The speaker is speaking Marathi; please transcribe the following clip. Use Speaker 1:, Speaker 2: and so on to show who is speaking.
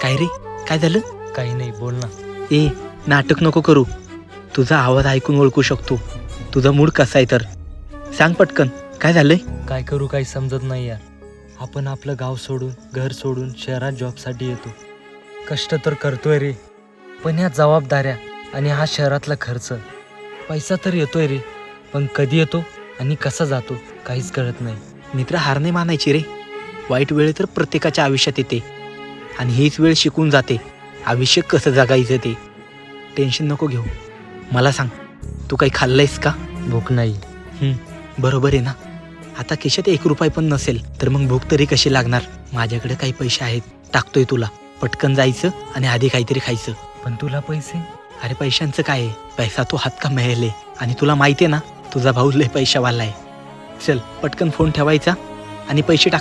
Speaker 1: काय रे, काय झालं?
Speaker 2: काही नाही, बोल ना.
Speaker 1: ए, नाटक नको करू. तुझा आवाज ऐकून ओळखू शकतो. तुझा मूड कसा आहे तर सांग पटकन, काय झालंय?
Speaker 2: काय करू काही समजत नाही यार. आपण आपलं गाव सोडून, घर सोडून शहरात जॉबसाठी येतो. कष्ट तर करतोय रे, पण ह्या जबाबदाऱ्या आणि हा शहरातला खर्च. पैसा तर येतोय रे, पण कधी येतो आणि कसा जातो काहीच कळत नाही.
Speaker 1: मित्र, हार नाही मानायची रे. वाईट वेळ तर प्रत्येकाच्या आयुष्यात येते आणि हीच वेळ शिकून जाते आयुष्य कसं जगायचं ते. टेन्शन नको घेऊ. मला सांग, तू काही खाल्लंयस का?
Speaker 2: भूक नाही.
Speaker 1: बरोबर आहे ना. आता खिशात 1 रुपया पण नसेल तर मग भूक तरी कशी लागणार? माझ्याकडे काही पैसे आहेत, टाकतोय तुला. पटकन जायचं आणि आधी काहीतरी खायचं.
Speaker 2: पण तुला पैसे?
Speaker 1: अरे पैशांचं काय आहे, पैसा तो हात का मिळेल. आणि तुला माहिती आहे ना, तुझा भाऊ लय पैशावाला आहे. चल पटकन फोन ठेवायचा आणि पैसे टाक.